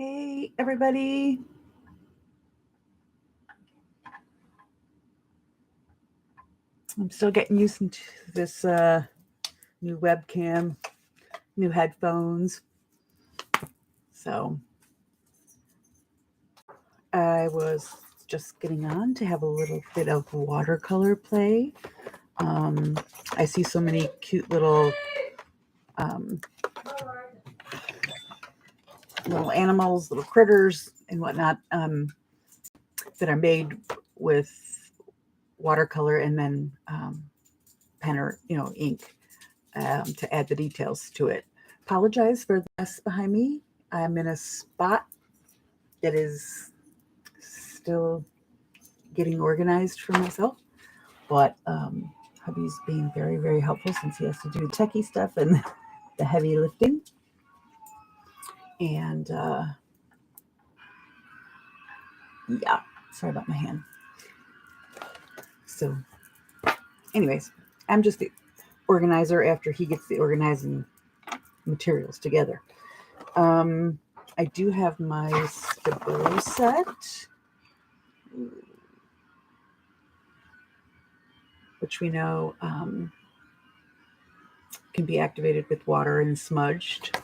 Hey, everybody. I'm still getting used to this new webcam, new headphones. So I was just getting on to have a little bit of watercolor play. I see so many cute little little animals, little critters, and whatnot that are made with watercolor and then pen or ink to add the details to it. Apologize for the mess behind me. I'm in a spot that is still getting organized for myself, but hubby's being very, very helpful since he has to do techie stuff and the heavy lifting. And yeah, sorry about my hand. So, anyways, I'm just the organizer after he gets the organizing materials together. I do have my Stabilo set, which we know can be activated with water and smudged.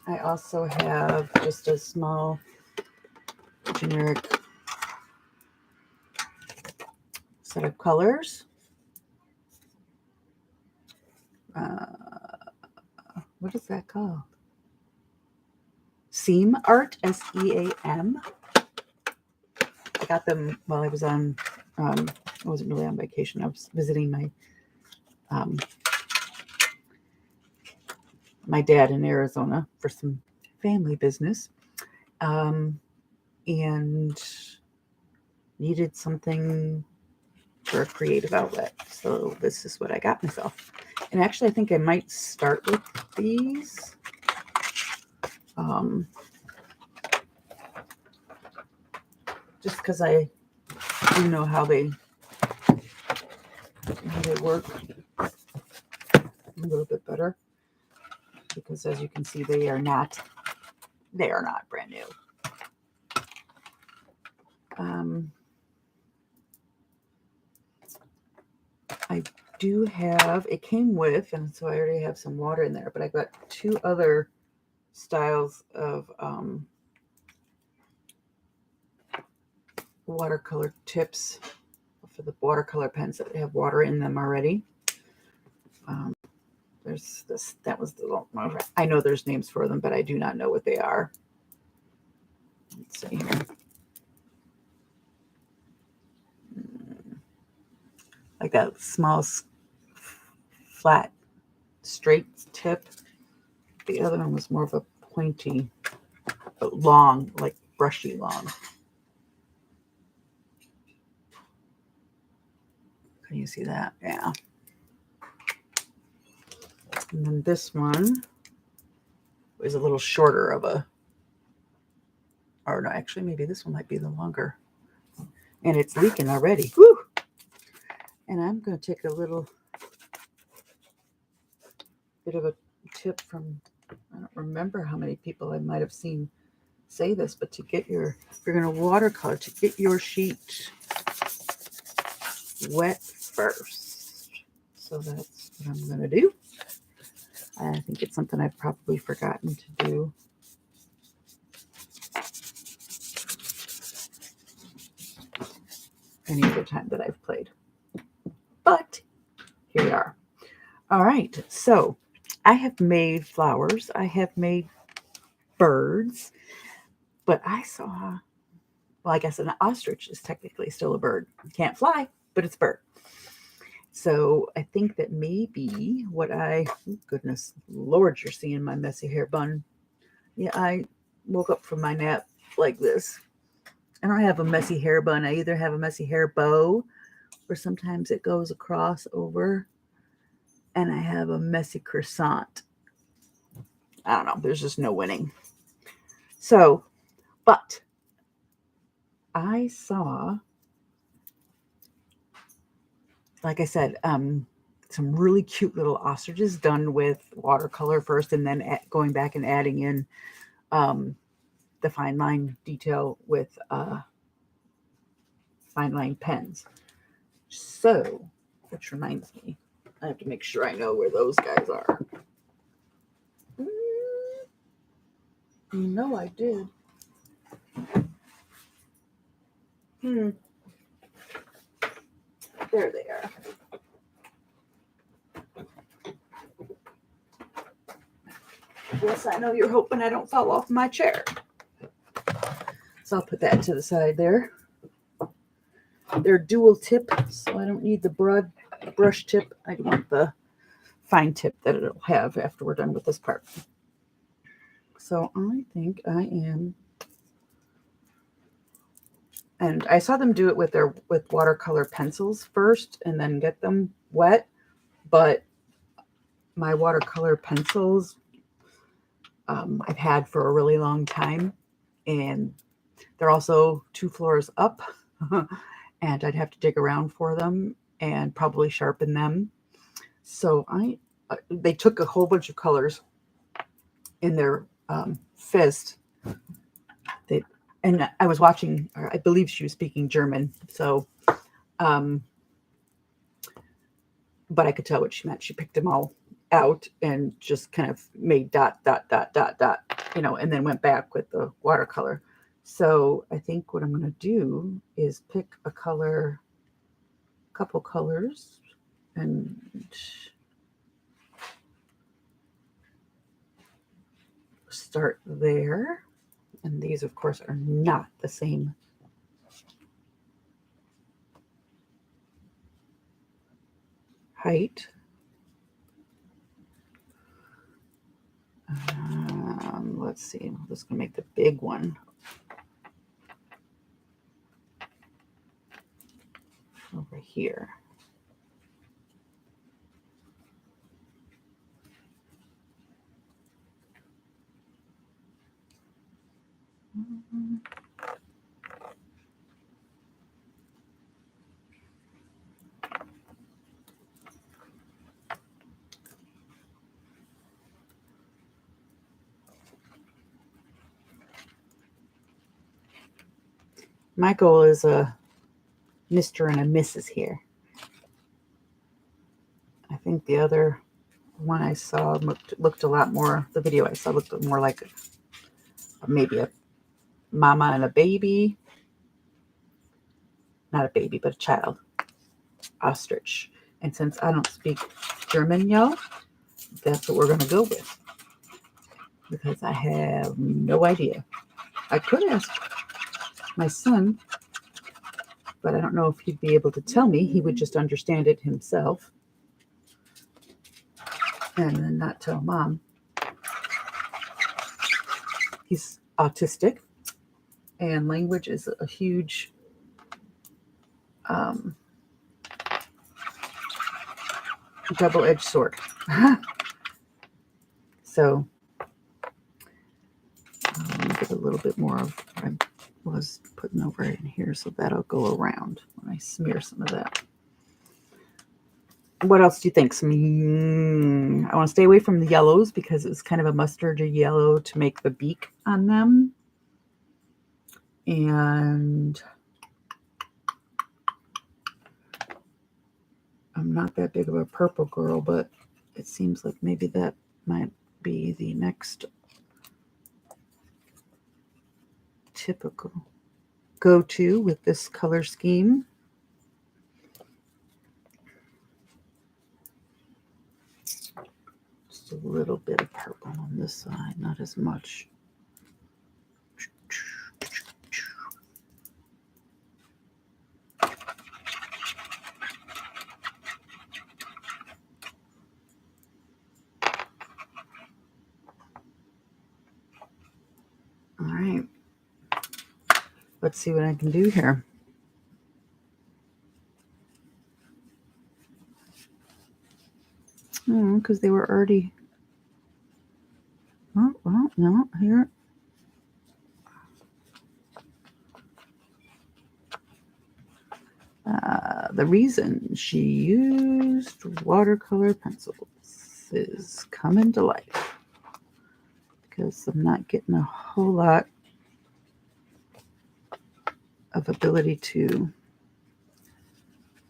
I also have just a small generic set of colors. What is that called? Seam Art, SEAM. I got them while I was on, I wasn't really on vacation. I was visiting my dad in Arizona for some family business, and needed something for a creative outlet. So this is what I got myself. And actually, I think I might start with these. Just because I do know how they work a little bit better. Because as you can see, they are not brand new. I do have, it came with, and so I already have some water in there, but I got two other styles of watercolor tips for the watercolor pens that have water in them already. There's this, that was the, I know there's names for them, but I do not know what they are. Let's see here. Like that small, flat, straight tip. The other one was more of a pointy, but long, like brushy long. Can you see that? Yeah. And then this one is a little shorter of a, or no, actually maybe this one might be the longer. And it's leaking already. Woo! And I'm going to take a little bit of a tip from, I don't remember how many people I might have seen say this, but to get your, if you're going to watercolor, to get your sheet wet first. So that's what I'm going to do. I think it's something I've probably forgotten to do. Any other time that I've played. But here we are. All right. So I have made flowers. I have made birds. But I saw, well, I guess an ostrich is technically still a bird. It can't fly, but it's a bird. So I think that maybe what oh goodness, Lord, you're seeing my messy hair bun. Yeah, I woke up from my nap like this. I don't have a messy hair bun. I either have a messy hair bow or sometimes it goes across over and I have a messy croissant. I don't know. There's just no winning. So, but I saw, like I said, some really cute little ostriches done with watercolor first and then going back and adding in the fine line detail with fine line pens. So, which reminds me, I have to make sure I know where those guys are. No, I did. There they are. Yes, I know you're hoping I don't fall off my chair. So I'll put that to the side there. They're dual tip, so I don't need the broad brush tip. I want the fine tip that it'll have after we're done with this part. So I think I am, and I saw them do it with watercolor pencils first and then get them wet, but my watercolor pencils I've had for a really long time, and they're also 2 floors up, and I'd have to dig around for them and probably sharpen them. So they took a whole bunch of colors in their fist. And I was watching, or I believe she was speaking German, so, but I could tell what she meant. She picked them all out and just kind of made dot, dot, dot, dot, dot, and then went back with the watercolor. So I think what I'm going to do is pick a couple colors, and start there. And these, of course, are not the same height. Let's see. I'm just going to make the big one over here. My goal is a Mr. and a Mrs. here. I think the other one I saw looked a lot more, the video I saw looked more like maybe a mama and a baby. Not a baby, but a child. Ostrich. And since I don't speak German, y'all, that's what we're going to go with. Because I have no idea. I could ask my son, but I don't know if he'd be able to tell me. He would just understand it himself and then not tell mom. He's autistic, and language is a huge double-edged sword. So let me get a little bit more of what I was putting over in here, so that'll go around when I smear some of that. What else do you think? I want to stay away from the yellows because it's kind of a mustardy yellow to make the beak on them. And I'm not that big of a purple girl, but it seems like maybe that might be the next typical go-to with this color scheme. Just a little bit of purple on this side, not as much. All right. Let's see what I can do here. Because they were already. Oh, well, no, here. The reason she used watercolor pencils is coming to life. because I'm not getting a whole lot of ability to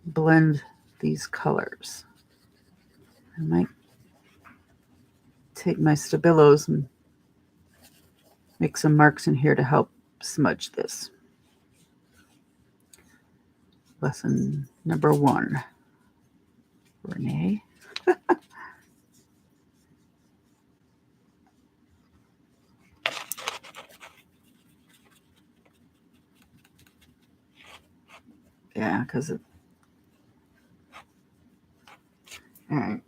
blend these colors. I might take my Stabilos and make some marks in here to help smudge this. Lesson number 1. Renee. Yeah, because it. All right.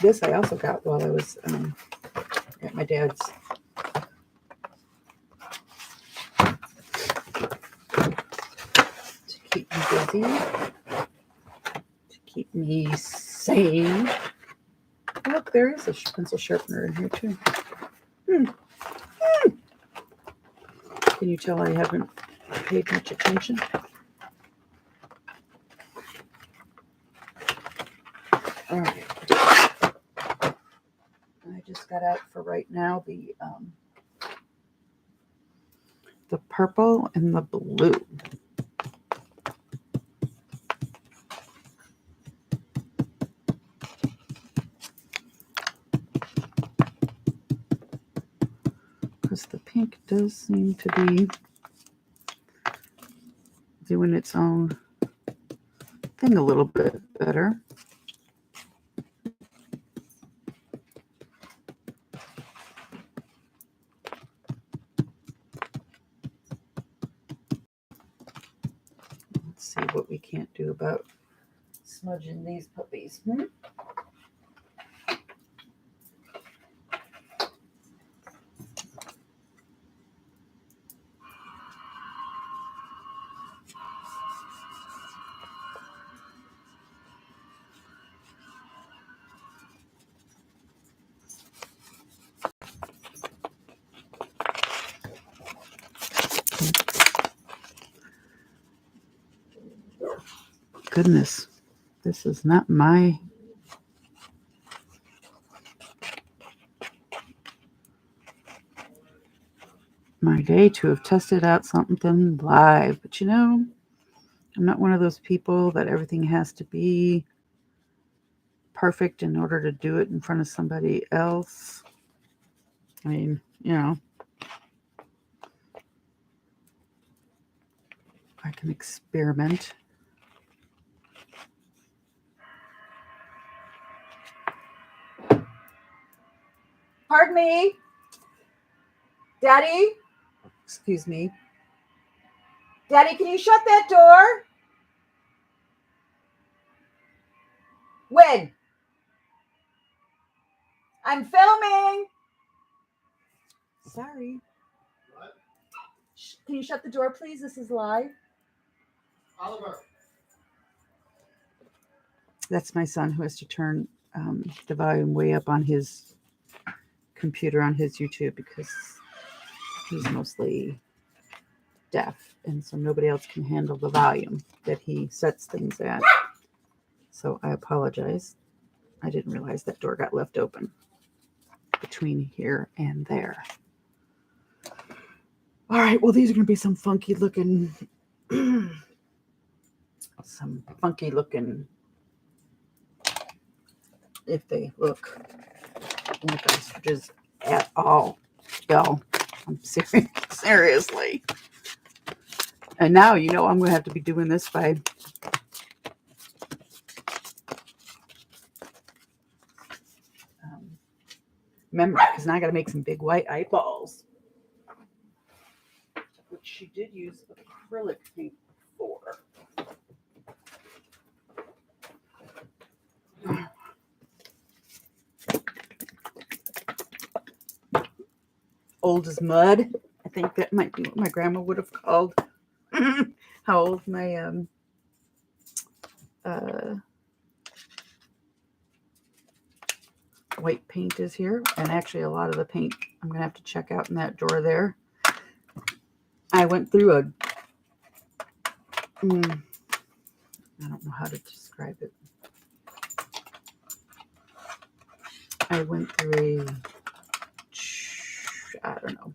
This I also got while I was at my dad's. To keep me busy. To keep me sane. Look, there is a pencil sharpener in here too. Can you tell I haven't paid much attention? All right. I just got out for right now the purple and the blue. Because the pink does seem to be doing its own thing a little bit better. Let's see what we can't do about smudging these puppies. Goodness, this is not my day to have tested out something live. But you know, I'm not one of those people that everything has to be perfect in order to do it in front of somebody else. I mean, you know, I can experiment. Pardon me? Daddy? Excuse me. Daddy, can you shut that door? When? I'm filming. Sorry. What? Can you shut the door, please? This is live. Oliver. That's my son who has to turn the volume way up on his computer on his YouTube because he's mostly deaf, and so nobody else can handle the volume that he sets things at. So I apologize. I didn't realize that door got left open between here and there. All right, well, these are going to be some funky looking if they look like ostriches at all. Y'all, I'm serious, seriously. And now, you know, I'm going to have to be doing this by memory, because now I got to make some big white eyeballs, which she did use acrylic paint for. Old as mud. I think that might be what my grandma would have called how old my white paint is here. And actually a lot of the paint I'm going to have to check out in that drawer there. I went through I don't know how to describe it. I went through I don't know,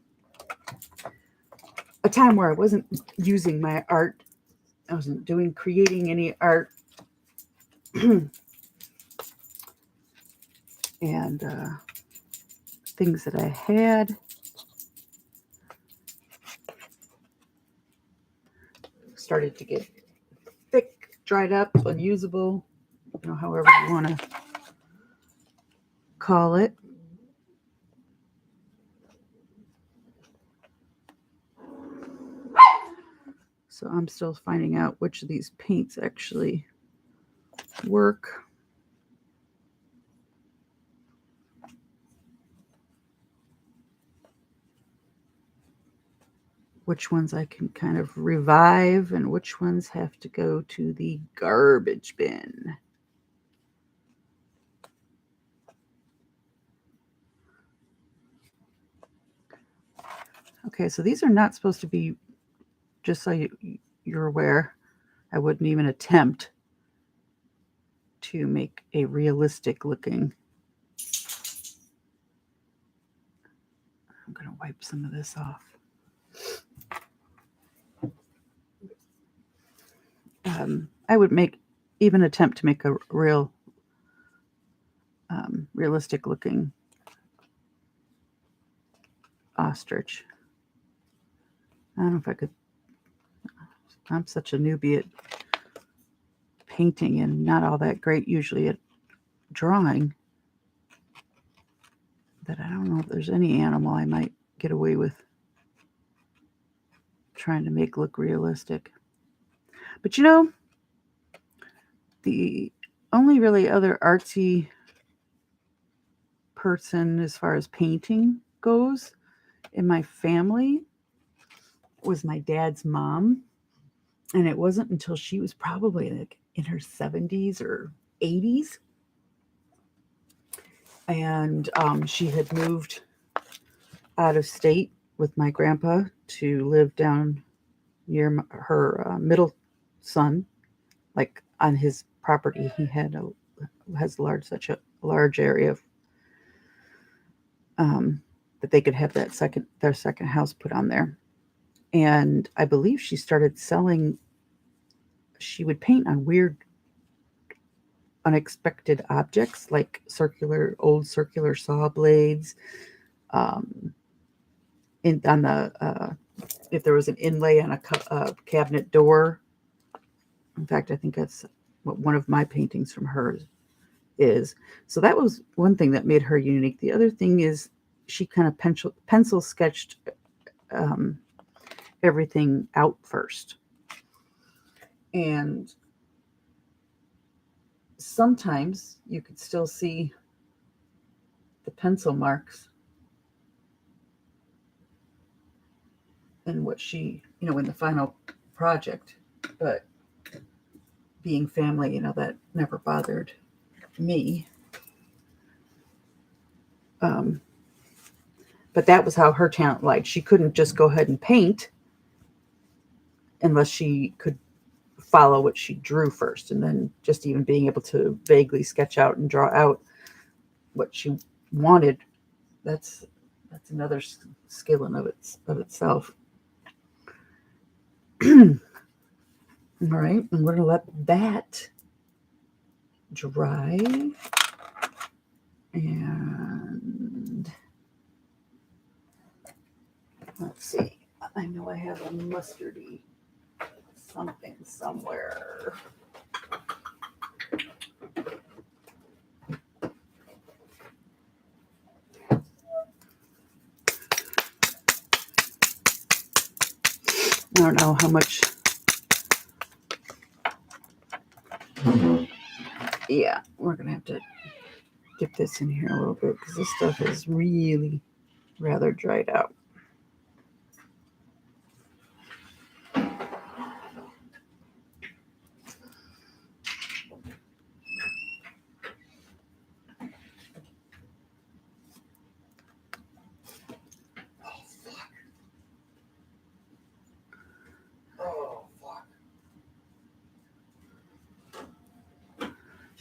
a time where I wasn't using my art. I wasn't creating any art. And things that I had started to get thick, dried up, unusable, however you want to call it. So I'm still finding out which of these paints actually work. Which ones I can kind of revive and which ones have to go to the garbage bin. Okay, so these are not supposed to be, just so you're aware, I wouldn't even attempt to make a realistic looking. I'm going to wipe some of this off. I would even attempt to make a realistic looking ostrich. I don't know if I could. I'm such a newbie at painting and not all that great usually at drawing that I don't know if there's any animal I might get away with trying to make look realistic. But the only really other artsy person as far as painting goes in my family was my dad's mom. And it wasn't until she was probably like in her 70s or 80s. And she had moved out of state with my grandpa to live down near her middle son, like on his property. He has such a large area that they could have their second house put on there. And I believe she started selling. She would paint on weird, unexpected objects like old circular saw blades. On the if there was an inlay on a cabinet door. In fact, I think that's what one of my paintings from hers is. So that was one thing that made her unique. The other thing is she kind of pencil sketched everything out first. And sometimes you could still see the pencil marks in what she, in the final project. But being family, that never bothered me. But that was how her talent lied. She couldn't just go ahead and paint unless she could follow what she drew first. And then just even being able to vaguely sketch out and draw out what she wanted, that's another skill in of itself. All right, and we're going to let that dry. And let's see. I know I have a mustardy something somewhere. I don't know how much. Yeah, we're going to have to dip this in here a little bit because this stuff is really rather dried out.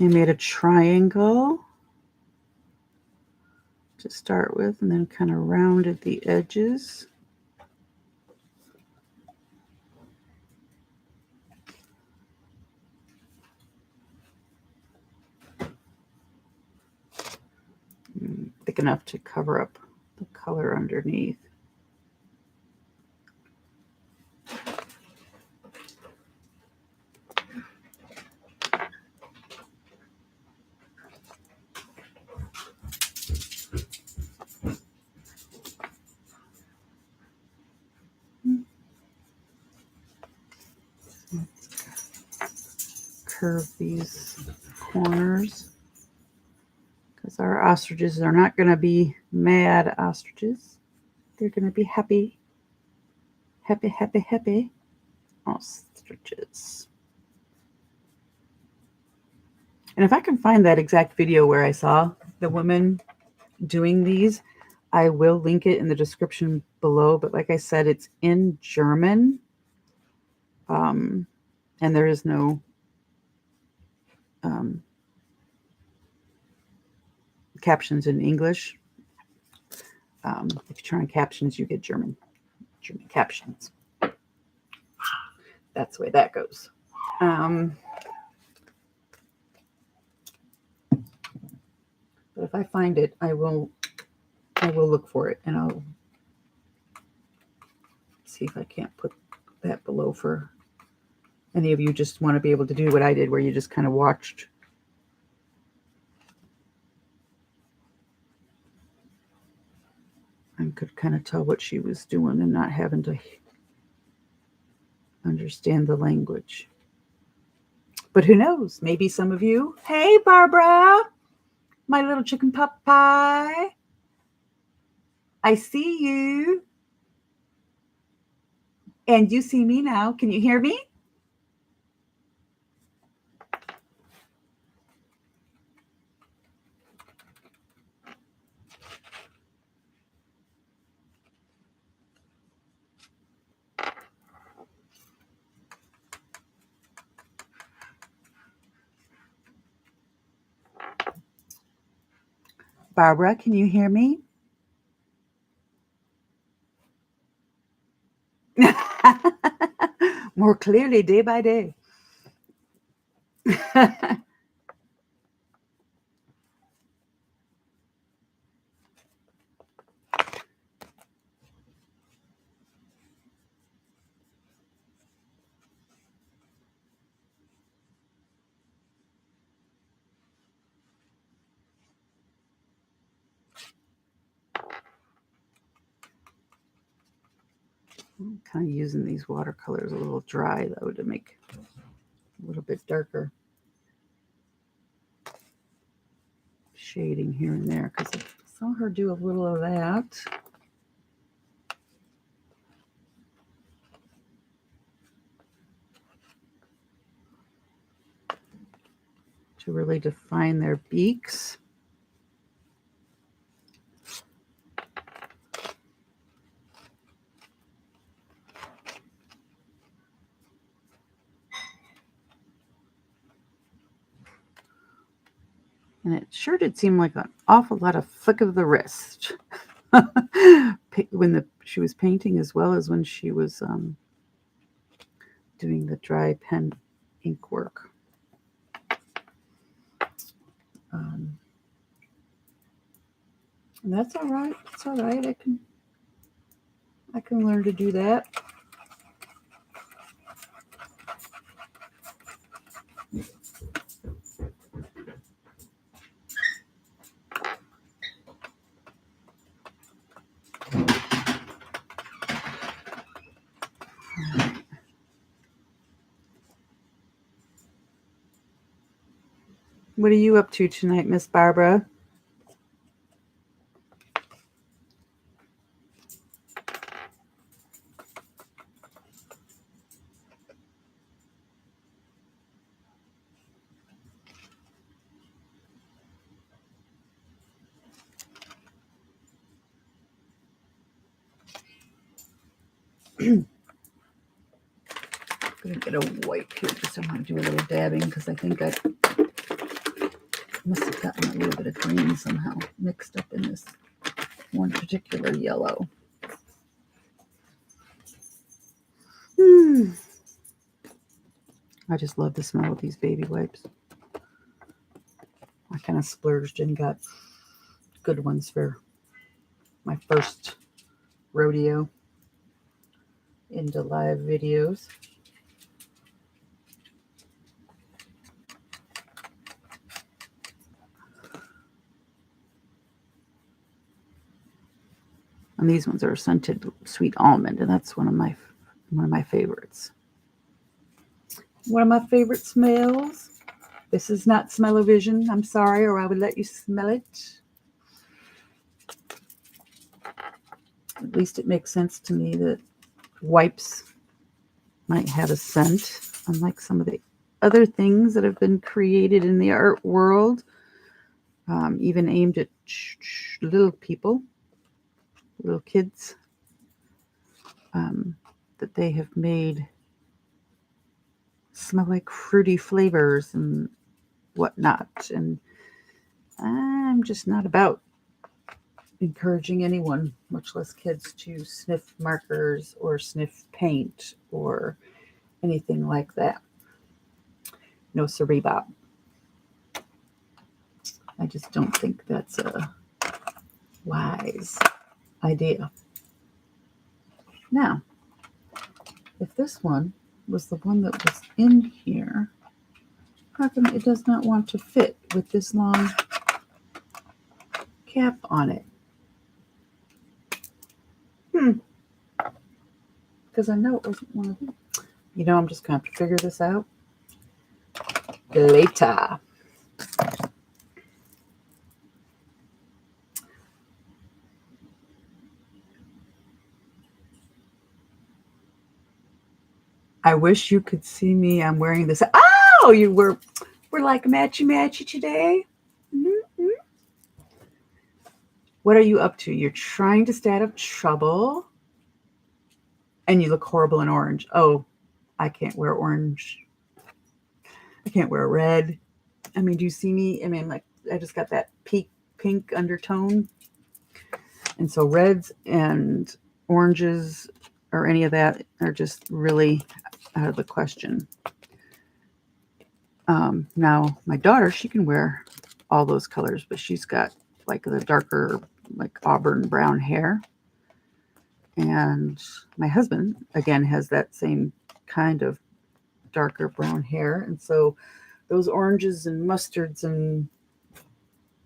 I made a triangle. to start with, and then kind of rounded the edges. Thick enough to cover up the color underneath. Curve these corners because our ostriches are not going to be mad ostriches. They're going to be happy, happy, happy, happy ostriches. And if I can find that exact video where I saw the woman doing these, I will link it in the description below. But like I said, it's in German, and there is no captions in English. If you turn on captions, you get German captions. That's the way that goes. But if I find it, I will look for it, and I'll see if I can't put that below for any of you just want to be able to do what I did, where you just kind of watched. And could kind of tell what she was doing and not having to understand the language. But who knows? Maybe some of you, hey, Barbara, my little chicken pot pie, I see you. And you see me now. Can you hear me? Barbara, can you hear me? More clearly day by day. I'm kind of using these watercolors a little dry, though, to make it a little bit darker shading here and there, because I saw her do a little of that. To really define their beaks. And it sure did seem like an awful lot of flick of the wrist when she was painting, as well as when she was doing the dry pen ink work. And that's all right. It's all right. I can learn to do that. What are you up to tonight, Miss Barbara? I'm going to get a wipe here, just I want to do a little dabbing, because I think I must have gotten a little bit of green somehow mixed up in this one particular yellow. I just love the smell of these baby wipes. I kind of splurged and got good ones for my first rodeo into live videos. And these ones are scented sweet almond, and that's one of my favorites. One of my favorite smells. This is not smell-o-vision. I'm sorry, or I would let you smell it. At least it makes sense to me that wipes might have a scent, unlike some of the other things that have been created in the art world, even aimed at little people, little kids, that they have made smell like fruity flavors and whatnot. And I'm just not about encouraging anyone, much less kids, to sniff markers or sniff paint or anything like that. No siree Bob. I just don't think that's a wise idea. Now, if this one was the one that was in here, how come it does not want to fit with this long cap on it? Because I know it wasn't one of them. You know, I'm just going to have to figure this out later. I wish you could see me. I'm wearing this. Oh, we're like matchy today. Mm-hmm. What are you up to? You're trying to stay out of trouble. And you look horrible in orange. Oh, I can't wear orange. I can't wear red. I mean, do you see me? I mean, like, I just got that pink undertone. And so reds and oranges or any of that are just really out of the question. Now, my daughter, she can wear all those colors, but she's got like the darker, like auburn brown hair. And my husband, again, has that same kind of darker brown hair. And so those oranges and mustards and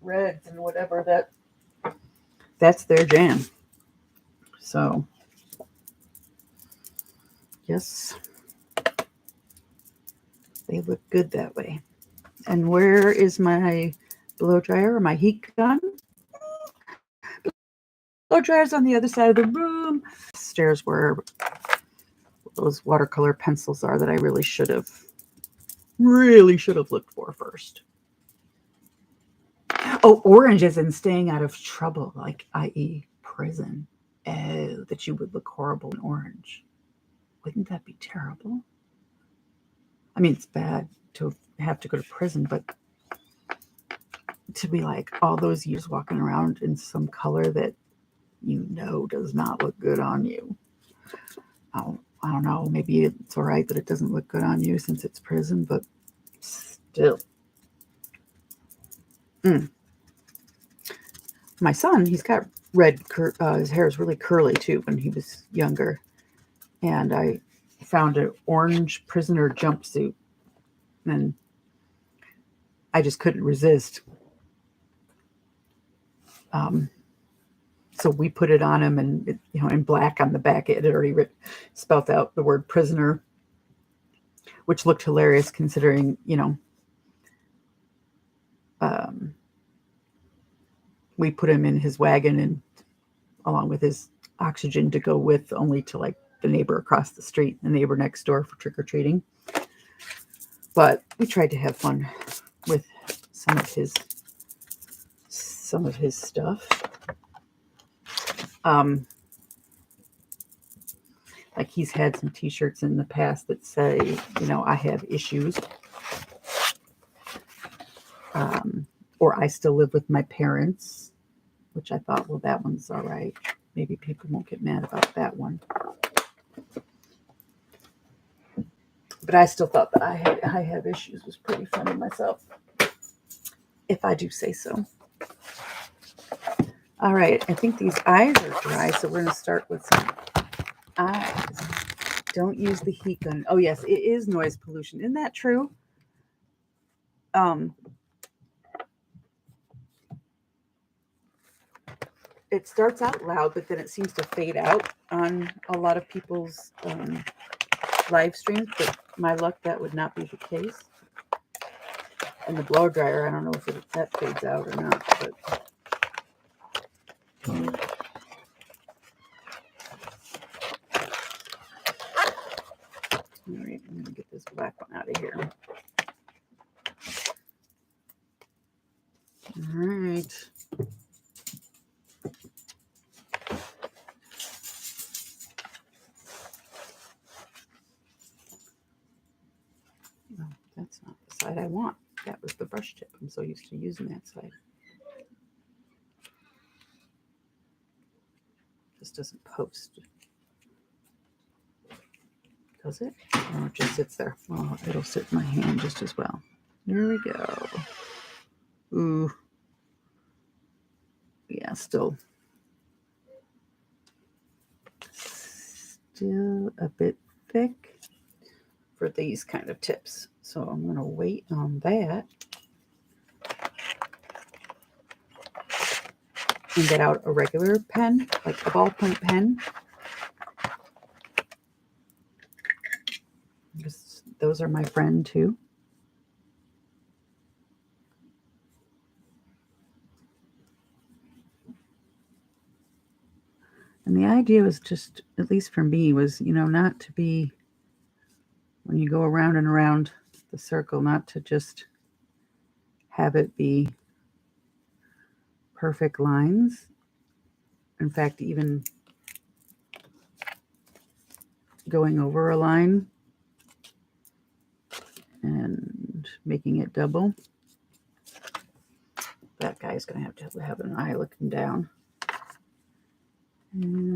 reds and whatever, that's their jam. So, yes, they look good that way. And where is my blow dryer or my heat gun? Blow dryer's on the other side of the room. Stairs where those watercolor pencils are that I really should have looked for first. Oh, oranges and staying out of trouble, like i.e. prison. Oh, that you would look horrible in orange. Wouldn't that be terrible? I mean, it's bad to have to go to prison, but to be like all those years walking around in some color that you know does not look good on you. I don't know. Maybe it's all right that it doesn't look good on you since it's prison, but still. My son, he's got red, his hair is really curly too when he was younger. And I found an orange prisoner jumpsuit and I just couldn't resist. So we put it on him, and it, in black on the back, it had already spelled out the word prisoner, which looked hilarious considering, we put him in his wagon and along with his oxygen to go with, only to like the neighbor across the street, the neighbor next door for trick-or-treating. But we tried to have fun with some of his stuff. Like he's had some t-shirts in the past that say, I have issues. Or I still live with my parents. which I thought, well, that one's all right. Maybe people won't get mad about that one. But I still thought that I Have Issues was pretty funny myself, if I do say so. All right, I think these eyes are dry, so we're going to start with some eyes. Don't use the heat gun. Oh, yes, it is noise pollution. Isn't that true? It starts out loud, but then it seems to fade out on a lot of people's live streams. But my luck, that would not be the case. And the blow dryer, I don't know if that fades out or not. But all right, I'm going to get this black one out of here. All right. No, that's not the side I want. That was the brush tip. I'm so used to using that side. This doesn't post. Does it? Oh, it just sits there. Oh, it'll sit in my hand just as well. There we go. Ooh. Yeah, still a bit thick for these kind of tips. So I'm going to wait on that and get out a regular pen, like a ballpoint pen. Those are my friend too. And the idea was just, at least for me, was, not to be, when you go around and around the circle, not to just have it be perfect lines. In fact, even going over a line and making it double. That guy's going to have an eye looking down. And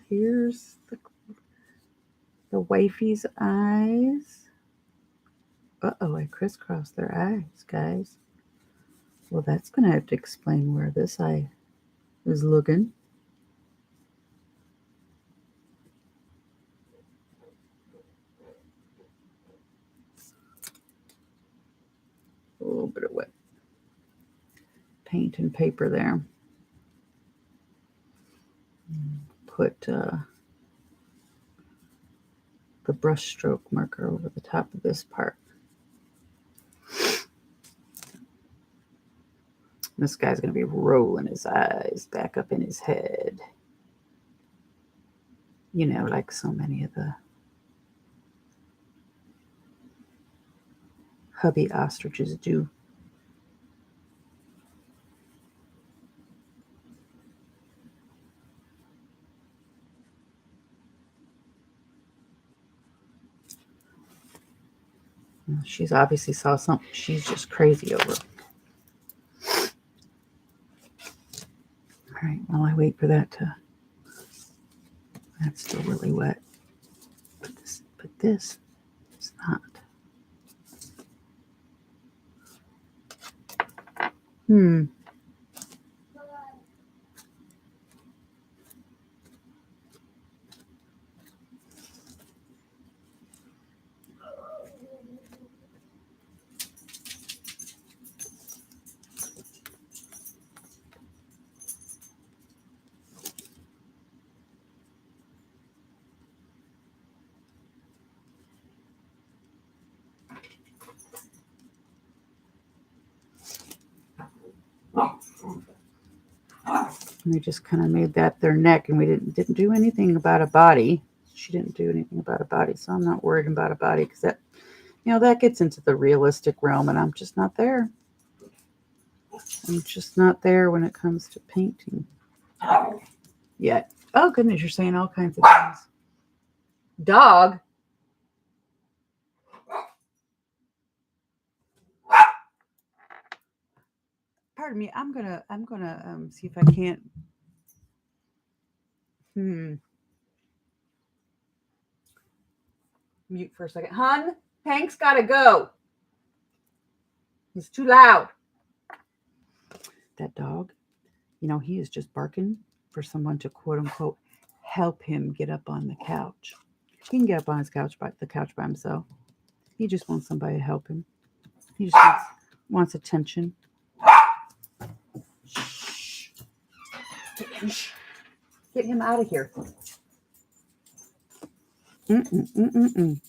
here's the wifey's eyes. Uh-oh, I crisscrossed their eyes, guys. Well, that's going to have to explain where this eye is looking. A little bit of wet paint and paper there. Put the brush stroke marker over the top of this part. This guy's going to be rolling his eyes back up in his head. Like so many of the hubby ostriches do. She's obviously saw something she's just crazy over. All right, while I wait for that that's still really wet. But this is not. We just kind of made that their neck, and we didn't do anything about a body. She didn't do anything about a body, so I'm not worried about a body because that, that gets into the realistic realm, and I'm just not there. I'm just not there when it comes to painting yet. Oh goodness, you're saying all kinds of things. Dog. pardon me. I'm gonna see if I can't. Mute for a second. Hun, Hank's gotta go. He's too loud. That dog, he is just barking for someone to quote unquote help him get up on the couch. He can get up on his couch by the couch by himself. He just wants somebody to help him. He just wants attention. Shh. Get him out of here. Mm-mm-mm-mm-mm.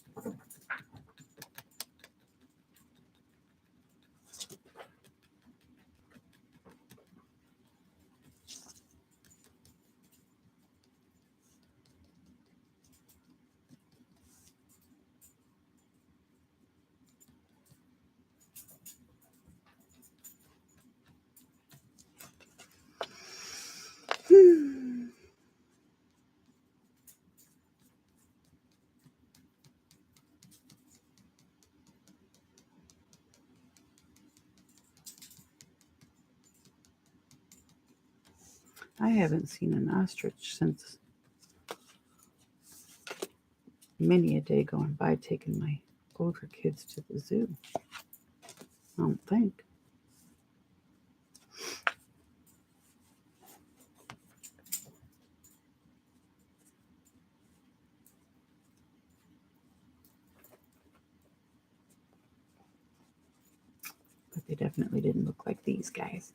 I haven't seen an ostrich since many a day going by taking my older kids to the zoo. I don't think. But they definitely didn't look like these guys.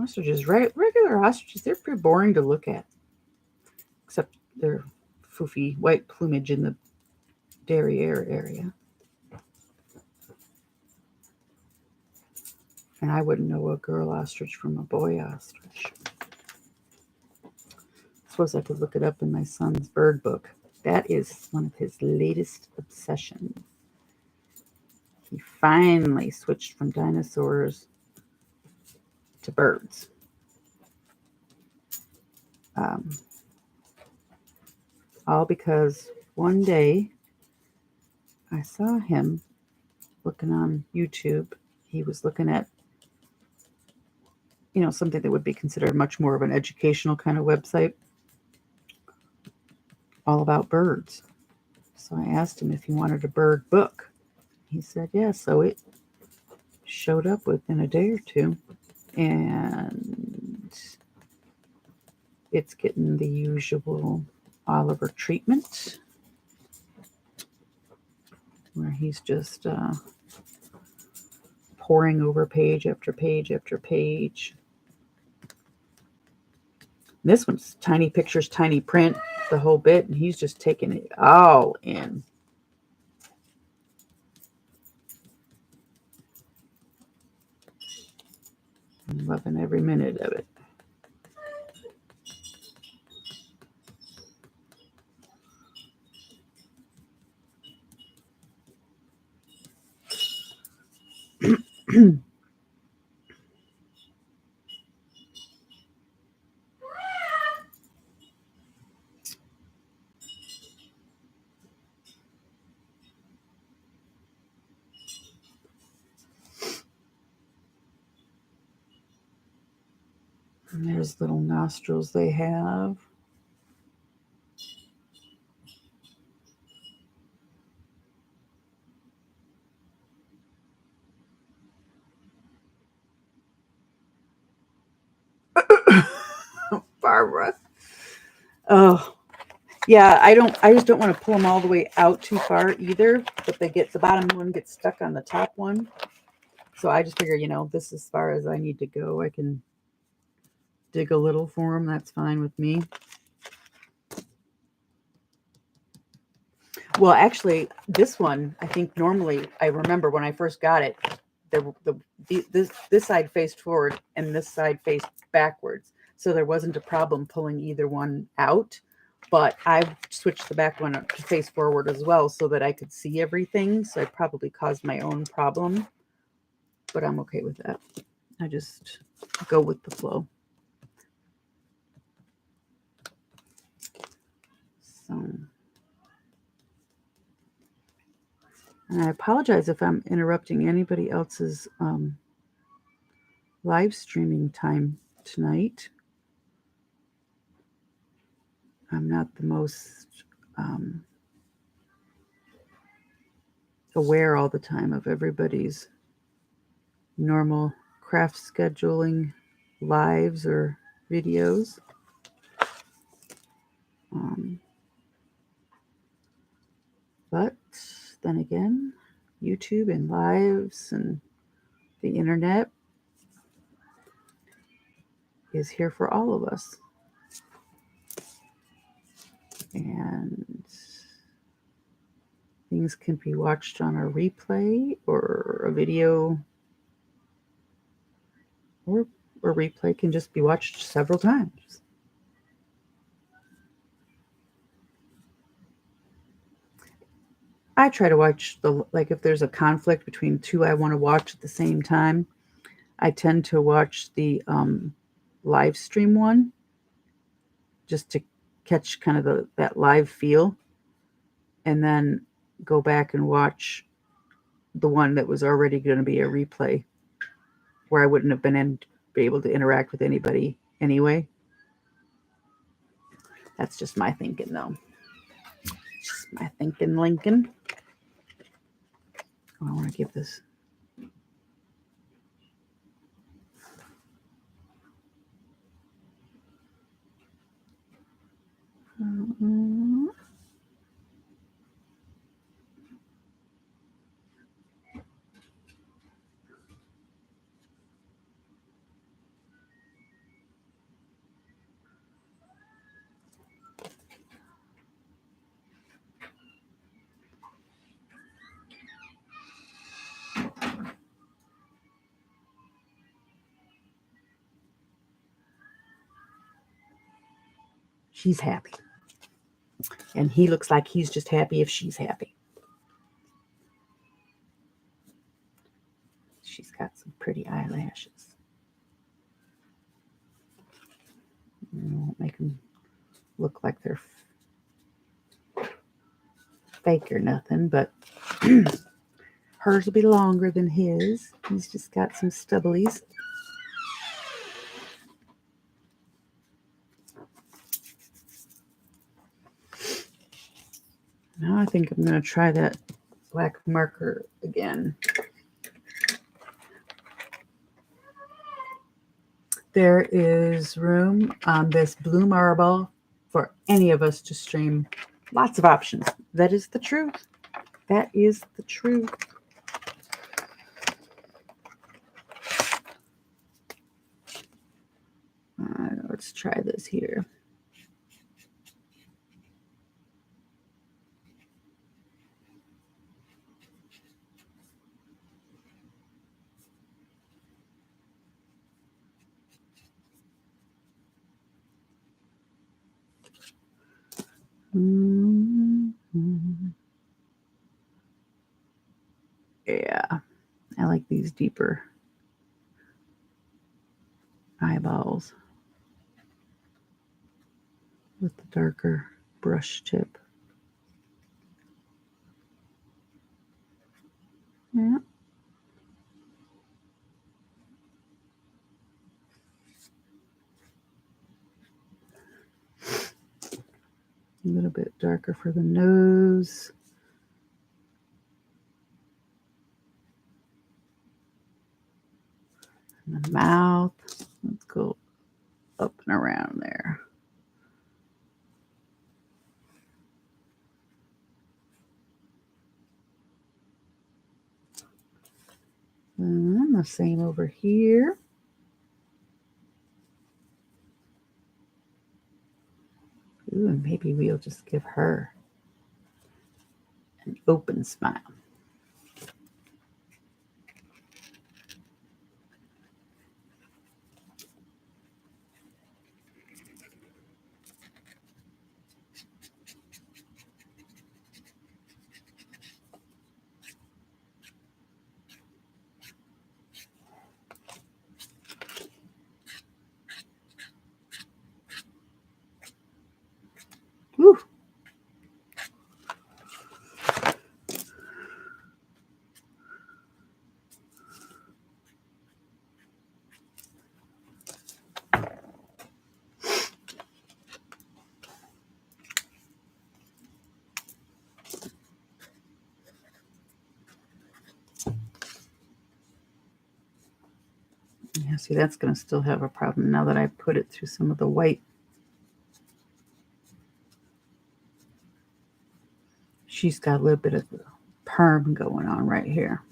Ostriches, regular ostriches, they're pretty boring to look at. Except their foofy white plumage in the derriere area. And I wouldn't know a girl ostrich from a boy ostrich. I suppose I could look it up in my son's bird book. That is one of his latest obsessions. He finally switched from dinosaurs to birds. All because one day I saw him looking on YouTube. He was looking at, something that would be considered much more of an educational kind of website, all about birds. So I asked him if he wanted a bird book. He said yes. So it showed up within a day or two. And it's getting the usual Oliver treatment, where he's just poring over page after page after page. This one's tiny pictures, tiny print, the whole bit, and he's just taking it all in. I'm loving every minute of it. And there's little nostrils they have. Barbara. Oh, yeah, I just don't want to pull them all the way out too far either, but the bottom one gets stuck on the top one. So I just figure, this is as far as I need to go. I can dig a little for them. That's fine with me. Well, actually, this one, I think normally, I remember when I first got it, this side faced forward and this side faced backwards. So there wasn't a problem pulling either one out. But I switched the back one to face forward as well so that I could see everything. So I probably caused my own problem. But I'm okay with that. I just go with the flow. So, and I apologize if I'm interrupting anybody else's live streaming time tonight. I'm not the most aware all the time of everybody's normal craft scheduling lives or videos. But then again, YouTube and lives and the internet is here for all of us. And things can be watched on a replay or a video, or a replay can just be watched several times. I try to watch if there's a conflict between two I want to watch at the same time, I tend to watch the live stream one just to catch kind of that live feel, and then go back and watch the one that was already going to be a replay where I wouldn't have been able to interact with anybody anyway. That's just my thinking, though. Just my thinking, Lincoln. Oh, I want to give this. She's happy. And he looks like he's just happy if she's happy. She's got some pretty eyelashes. I won't make them look like they're fake or nothing, but hers will be longer than his. He's just got some stubblies. Now I think I'm going to try that black marker again. There is room on this blue marble for any of us to stream. Lots of options. That is the truth. That is the truth. Let's try this here. Yeah, I like these deeper eyeballs with the darker brush tip. Yeah. A little bit darker for the nose. And the mouth. Let's go up and around there. And the same over here. Ooh, and maybe we'll just give her an open smile. Whew. See, that's going to still have a problem now that I put it through some of the white. She's got a little bit of perm going on right here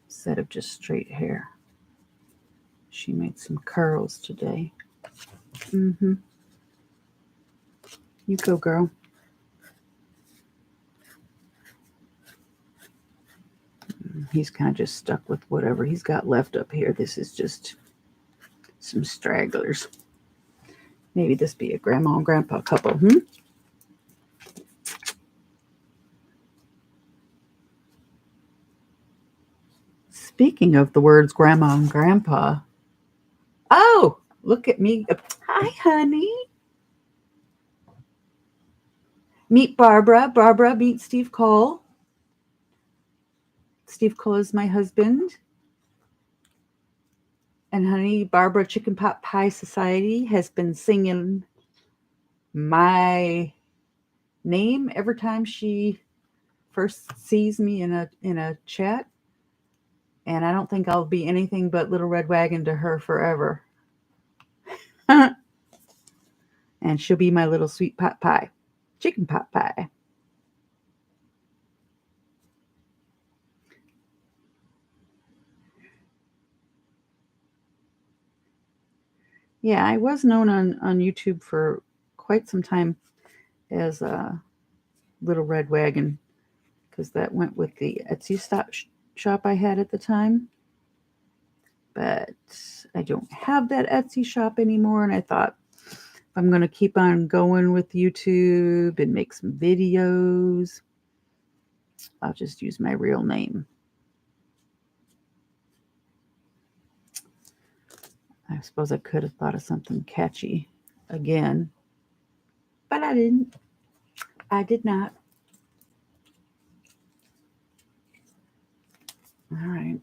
instead of just straight hair. She made some curls today. You go, girl. He's kind of just stuck with whatever he's got left up here. This is just some stragglers. Maybe this be a grandma and grandpa couple, Speaking of the words grandma and grandpa. Oh, look at me. Hi, honey. Meet Barbara. Barbara, meet Steve Cole. Steve Cole is my husband. And honey, Barbara Chicken Pot Pie Society has been singing my name every time she first sees me in a chat. And I don't think I'll be anything but Little Red Wagon to her forever. And she'll be my little sweet pot pie. Chicken pot pie. Yeah, I was known on YouTube for quite some time as a Little Red Wagon, because that went with the Etsy shop I had at the time. But I don't have that Etsy shop anymore, and I thought, if I'm going to keep on going with YouTube and make some videos, I'll just use my real name. I suppose I could have thought of something catchy again, but I didn't. I did not. All right.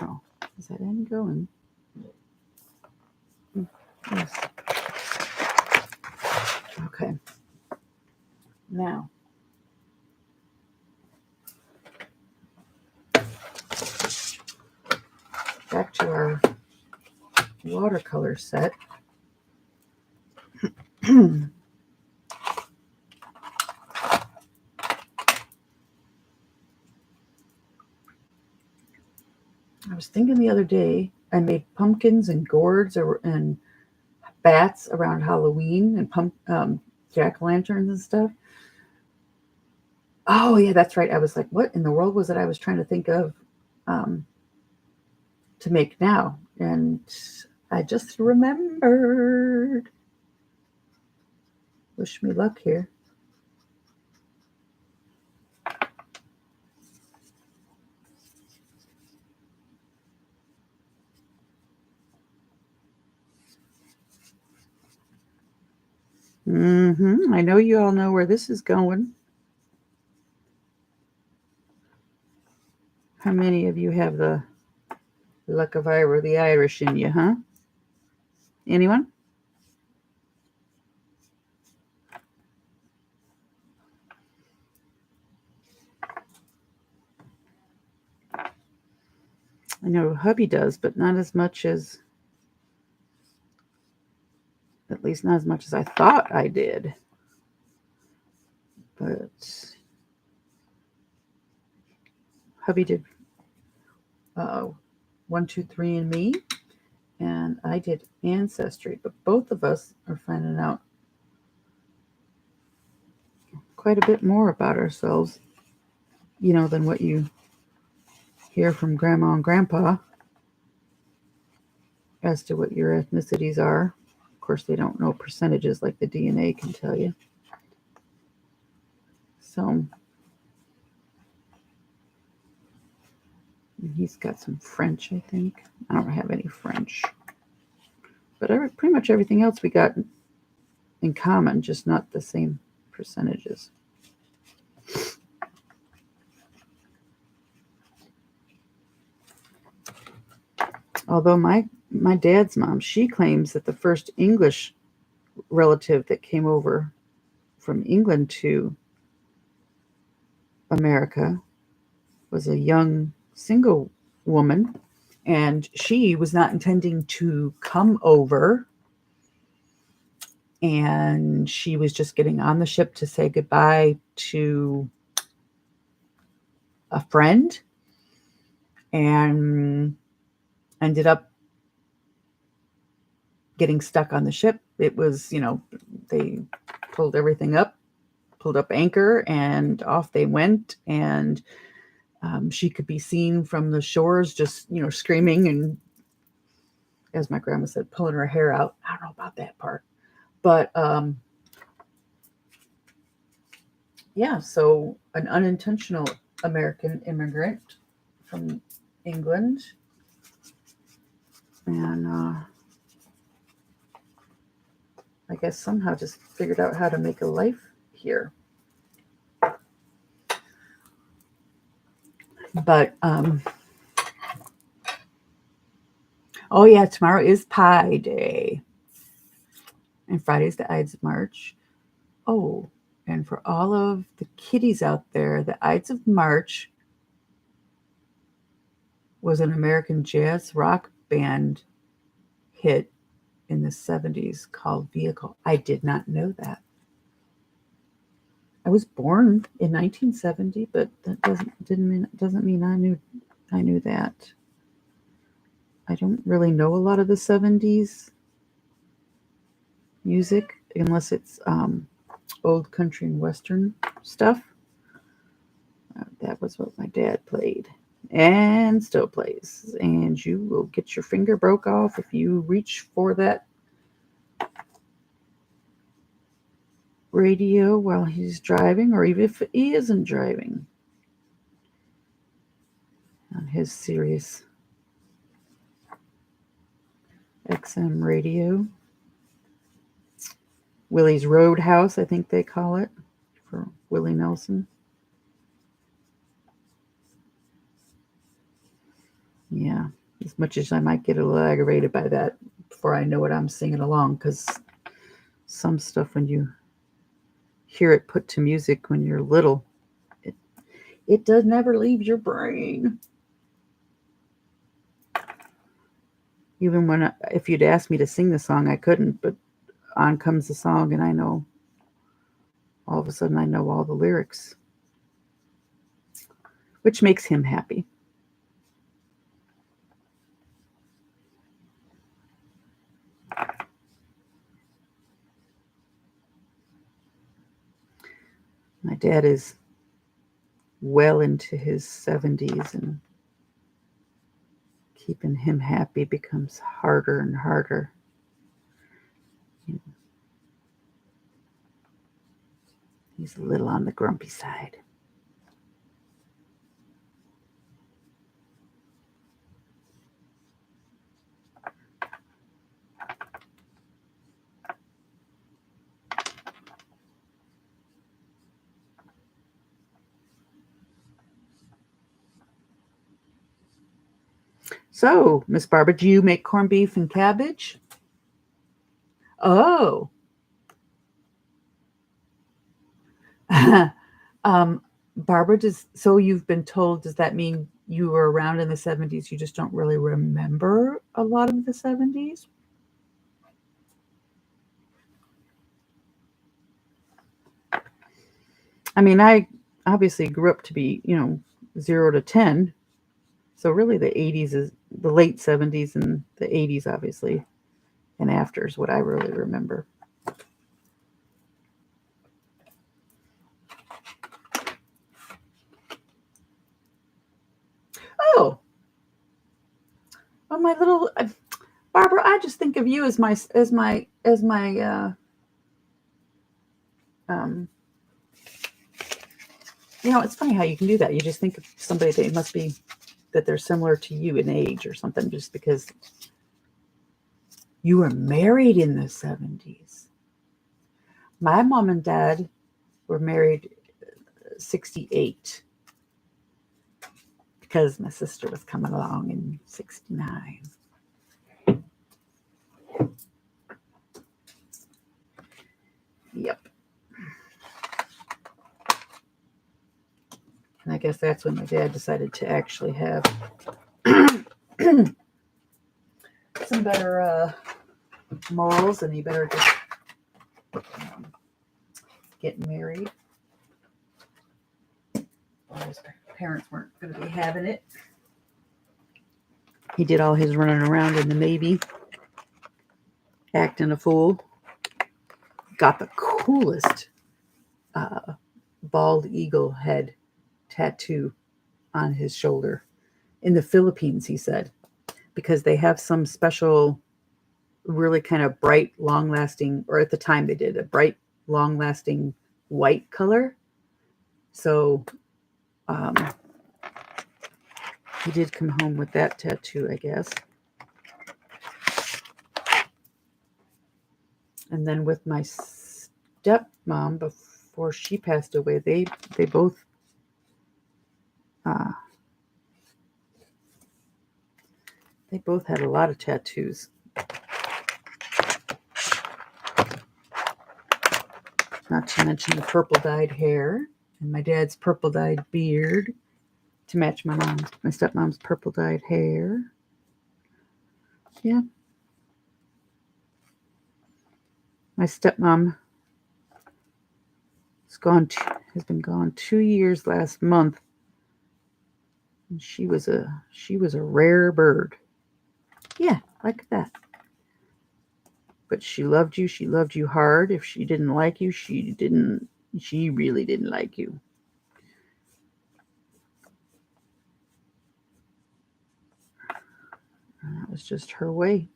Oh, is that end going? Yes. Okay. Now, back to our watercolor set. I was thinking the other day, I made pumpkins and gourds and bats around Halloween and jack-o'-lanterns and stuff. Oh, yeah, that's right. I was like, what in the world was it I was trying to think of to make now? And I just remembered. Wish me luck here. I know you all know where this is going. How many of you have the luck of Ira, the Irish in you, huh? Anyone? I know hubby does, but not as much as, at least not as much as I thought I did. But hubby did 1, 2, 3 and me, and I did Ancestry, but both of us are finding out quite a bit more about ourselves, than what you hear from Grandma and Grandpa as to what your ethnicities are. Of course, they don't know percentages like the DNA can tell you. So he's got some French, I think. I don't have any French. But pretty much everything else we got in common, just not the same percentages. Although my dad's mom, she claims that the first English relative that came over from England to America was a young single woman, and she was not intending to come over, and she was just getting on the ship to say goodbye to a friend, and ended up getting stuck on the ship. It was, they pulled everything up, pulled up anchor, and off they went. And she could be seen from the shores just, screaming and, as my grandma said, pulling her hair out. I don't know about that part. But yeah, so an unintentional American immigrant from England. And I guess somehow just figured out how to make a life here. But oh yeah, tomorrow is Pie Day, and Friday's the Ides of March. Oh, and for all of the kiddies out there, the Ides of March was an American jazz rock band hit in the 70s called Vehicle. I did not know that. I was born in 1970, but that doesn't mean I knew that. I don't really know a lot of the 70s music unless it's old country and western stuff. That was what my dad played and still plays. And you will get your finger broke off if you reach for that radio while he's driving, or even if he isn't driving, on his Sirius XM radio. Willie's Roadhouse, I think they call it, for Willie Nelson. Yeah, as much as I might get a little aggravated by that before I know what I'm singing along, because some stuff, when you hear it put to music when you're little, it does never leave your brain. Even when, if you'd asked me to sing the song, I couldn't, but on comes the song, and I know, all of a sudden, I know all the lyrics, which makes him happy. My dad is well into his 70s, and keeping him happy becomes harder and harder. He's a little on the grumpy side. So, Miss Barbara, do you make corned beef and cabbage? Oh. Barbara, so you've been told, does that mean you were around in the 70s, you just don't really remember a lot of the 70s? I mean, I obviously grew up to be, 0 to 10. So really the 80s is the late 70s, and the 80s, obviously, and after is what I really remember. Oh, my little Barbara, I just think of you as my it's funny how you can do that. You just think of somebody that they're similar to you in age or something, just because you were married in the 70s. My mom and dad were married 68, because my sister was coming along in 69. guess that's when my dad decided to actually have some better morals, and he better just get married. His parents weren't going to be having it. He did all his running around in the Navy, acting a fool. Got the coolest bald eagle head tattoo on his shoulder in the Philippines, he said, because they have some special, really kind of bright, long-lasting, or at the time they did, a bright, long-lasting white color. So he did come home with that tattoo, I guess. And then with my stepmom, before she passed away, they both had a lot of tattoos. Not to mention the purple dyed hair and my dad's purple dyed beard to match my stepmom's purple dyed hair. Yeah. My stepmom has been gone 2 years last month. And she was a rare bird. Yeah, like that. But she loved you. She loved you hard. If she didn't like you, she really didn't like you. And that was just her way.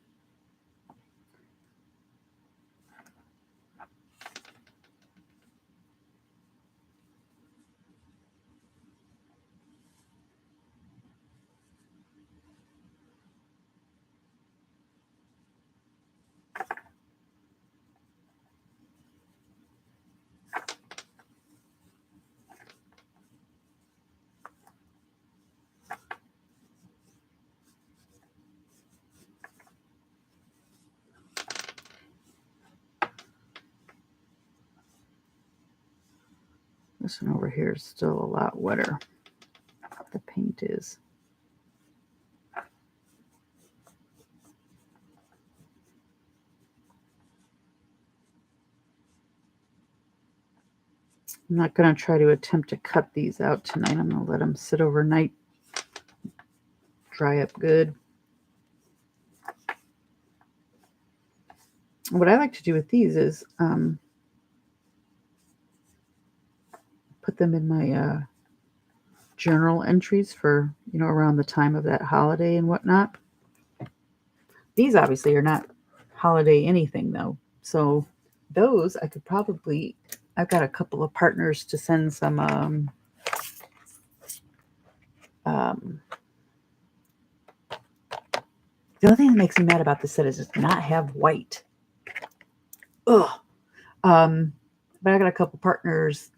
This one over here is still a lot wetter. The paint is. I'm not going to try to attempt to cut these out tonight. I'm going to let them sit overnight, dry up good. What I like to do with these is put them in my journal entries for, around the time of that holiday and whatnot. These obviously are not holiday anything though. So those I could probably, I've got a couple of partners to send some the only thing that makes me mad about this set is it does not have white. Ugh. But I got a couple partners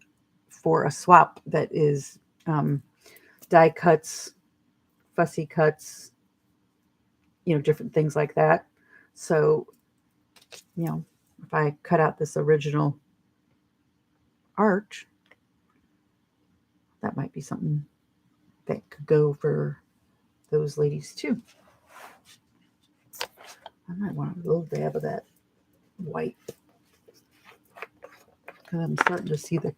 for a swap that is die cuts, fussy cuts, different things like that. So, if I cut out this original art, that might be something that could go for those ladies too. I might want a little dab of that white, because I'm starting to see the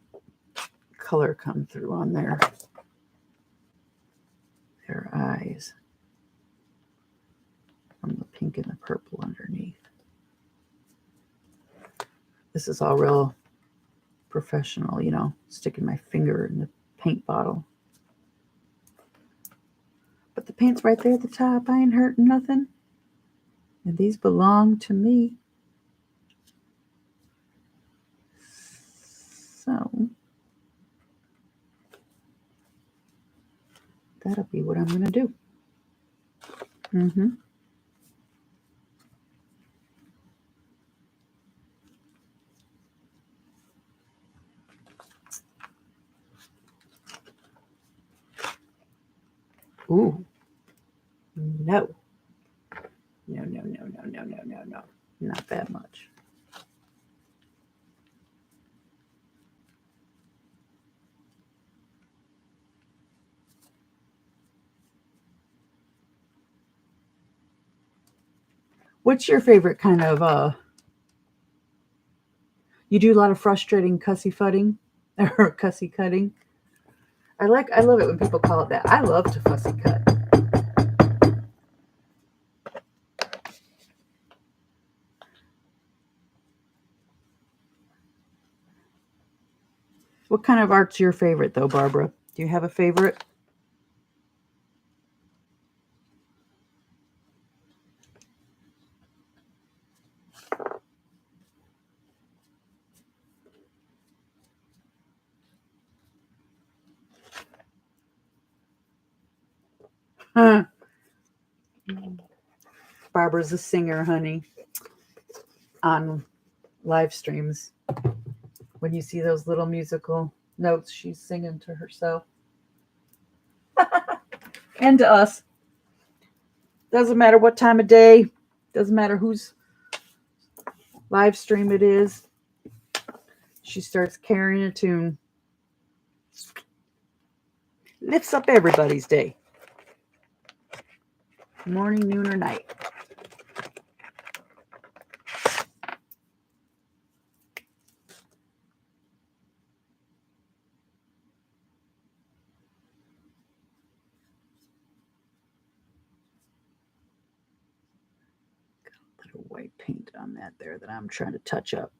color come through on their eyes from the pink and the purple underneath. This is all real professional, sticking my finger in the paint bottle. But the paint's right there at the top. I ain't hurting nothing. And these belong to me. So that'll be what I'm going to do. Ooh. No. No. Not that much. What's your favorite kind of, you do a lot of frustrating cussy fudding or cussy cutting? I love it when people call it that. I love to fussy cut. What kind of art's your favorite though, Barbara? Do you have a favorite? Huh. Barbara's a singer, honey, on live streams. When you see those little musical notes, she's singing to herself and to us. Doesn't matter what time of day, doesn't matter whose live stream it is. She starts carrying a tune. Lifts up everybody's day. Morning, noon, or night. White paint on that there that I'm trying to touch up.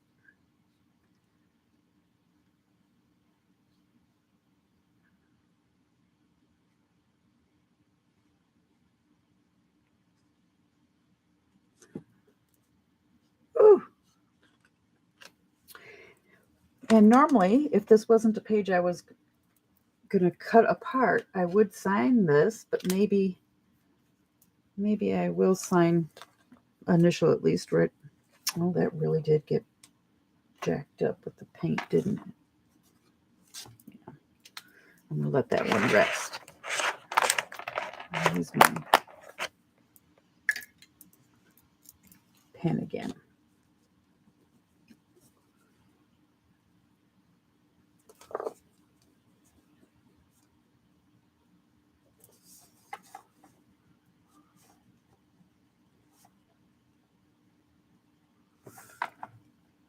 Ooh. And normally, if this wasn't a page I was going to cut apart, I would sign this, but maybe I will sign initial at least, right? Oh, that really did get jacked up with the paint, didn't it? Yeah. I'm going to let that one rest. I'll use my pen again.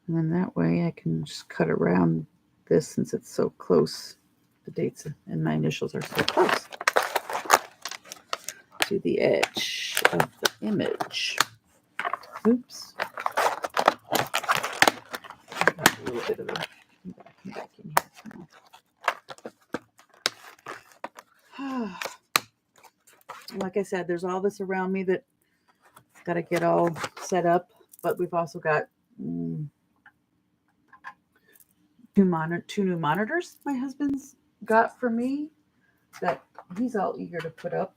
And then that way I can just cut around this since it's so close. The dates and my initials are so close to the edge of the image. Oops. Got a little bit of a back in here. Like I said, there's all this around me that's got to get all set up, but we've also got two new monitors my husband's got for me that he's all eager to put up,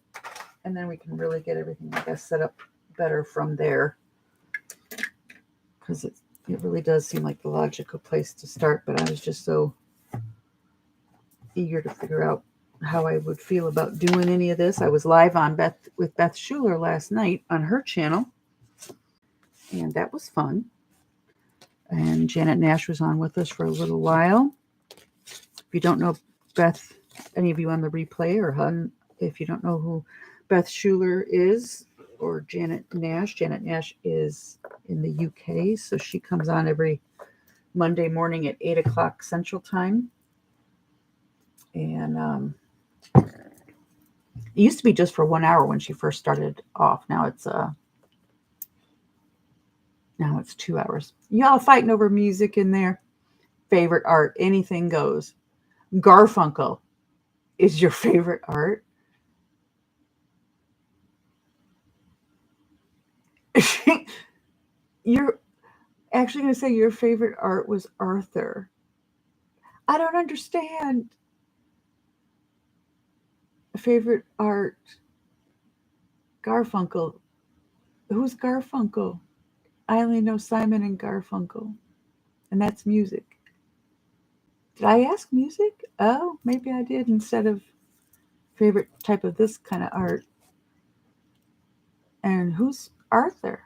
and then we can really get everything, I guess, set up better from there, because it really does seem like the logical place to start. But I was just so eager to figure out how I would feel about doing any of this. I was live on with Beth Schuler last night on her channel, and that was fun. And Janet Nash was on with us for a little while. If you don't know Beth, any of you on the replay, or if you don't know who Beth Schuler is, or Janet Nash is in the UK, so she comes on every Monday morning at 8 o'clock Central Time. And it used to be just for 1 hour when she first started off. Now it's 2 hours. Y'all fighting over music in there. Favorite art, anything goes. Garfunkel is your favorite art. You're actually going to say your favorite art was Arthur. I don't understand. Favorite art, Garfunkel. Who's Garfunkel? I only know Simon and Garfunkel, and that's music. Did I ask music? Oh, maybe I did instead of favorite type of this kind of art. And who's Arthur?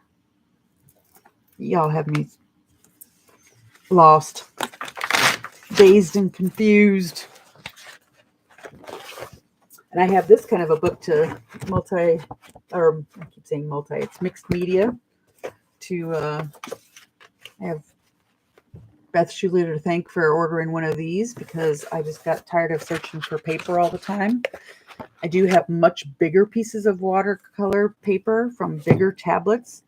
Y'all have me lost, dazed and confused. And I have this kind of a book to I keep saying multi, it's mixed media. to, I have Beth Schuler to thank for ordering one of these because I just got tired of searching for paper all the time. I do have much bigger pieces of watercolor paper from bigger tablets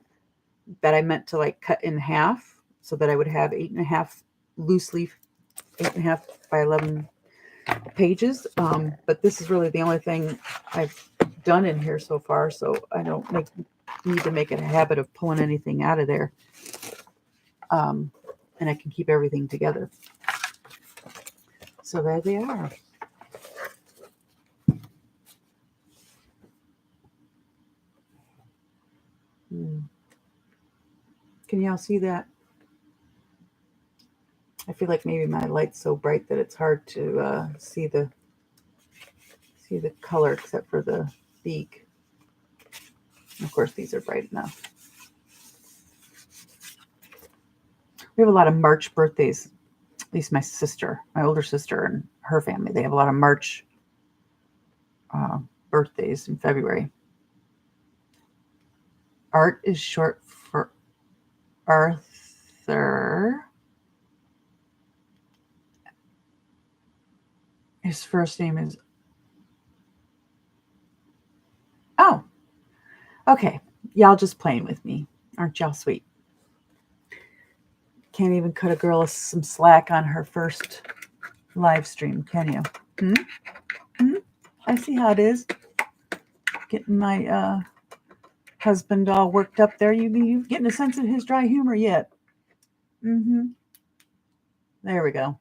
that I meant to like cut in half so that I would have 8.5 loose leaf, 8.5 by 11 pages. But this is really the only thing I've done in here so far, so I don't need to make it a habit of pulling anything out of there. And I can keep everything together. So there they are. Can y'all see that? I feel like maybe my light's so bright that it's hard to see the color except for the beak. Of course, these are bright enough. We have a lot of March birthdays. At least my older sister and her family, they have a lot of March birthdays in February. Art is short for Arthur. His first name is... Oh, okay. Y'all just playing with me. Aren't y'all sweet? Can't even cut a girl some slack on her first live stream, can you? I see how it is. Getting my husband all worked up there. You getting a sense of his dry humor yet? There we go.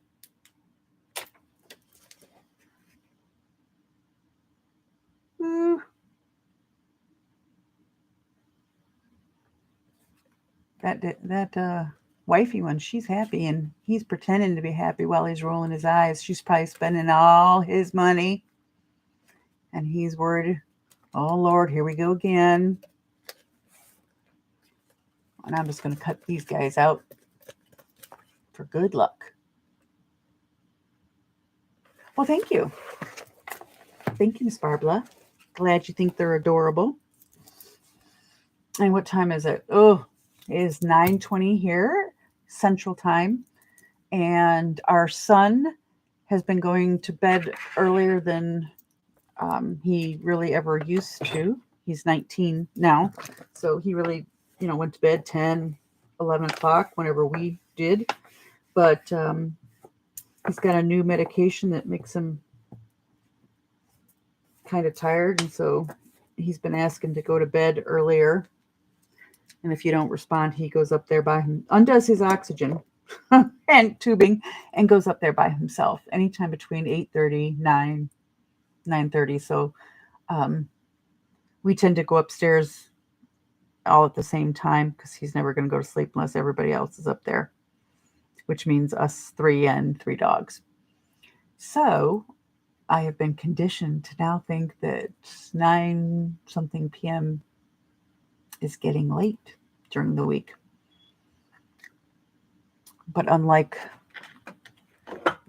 Ooh. That wifey one, she's happy, and he's pretending to be happy while he's rolling his eyes. She's probably spending all his money, and he's worried. Oh, Lord, here we go again. And I'm just going to cut these guys out for good luck. Well, thank you. Thank you, Miss Barbara. Glad you think they're adorable. And what time is it? Oh, it is 9:20 here, Central Time. And our son has been going to bed earlier than he really ever used to. He's 19 now. So he really, went to bed 10, 11 o'clock whenever we did. But he's got a new medication that makes him kind of tired. And so he's been asking to go to bed earlier. And if you don't respond, he goes up there by him, undoes his oxygen and tubing, and goes up there by himself anytime between 8:30, 9:30. So we tend to go upstairs all at the same time because he's never going to go to sleep unless everybody else is up there, which means us 3 and 3 dogs. So I have been conditioned to now think that 9-something p.m. is getting late during the week. But unlike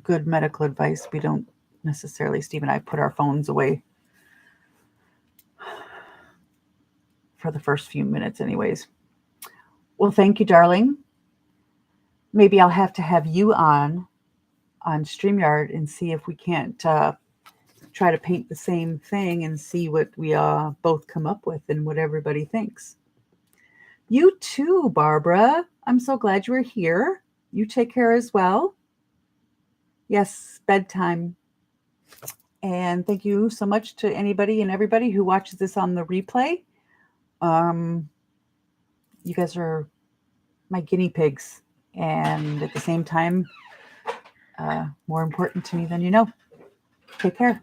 good medical advice, we don't necessarily, Steve and I, put our phones away for the first few minutes anyways. Well, thank you, darling. Maybe I'll have to have you on StreamYard and see if we can't try to paint the same thing and see what we both come up with and what everybody thinks. You too, Barbara. I'm so glad you were here. You take care as well. Yes, bedtime. And thank you so much to anybody and everybody who watches this on the replay. You guys are my guinea pigs, and at the same time, more important to me than you know. Take care.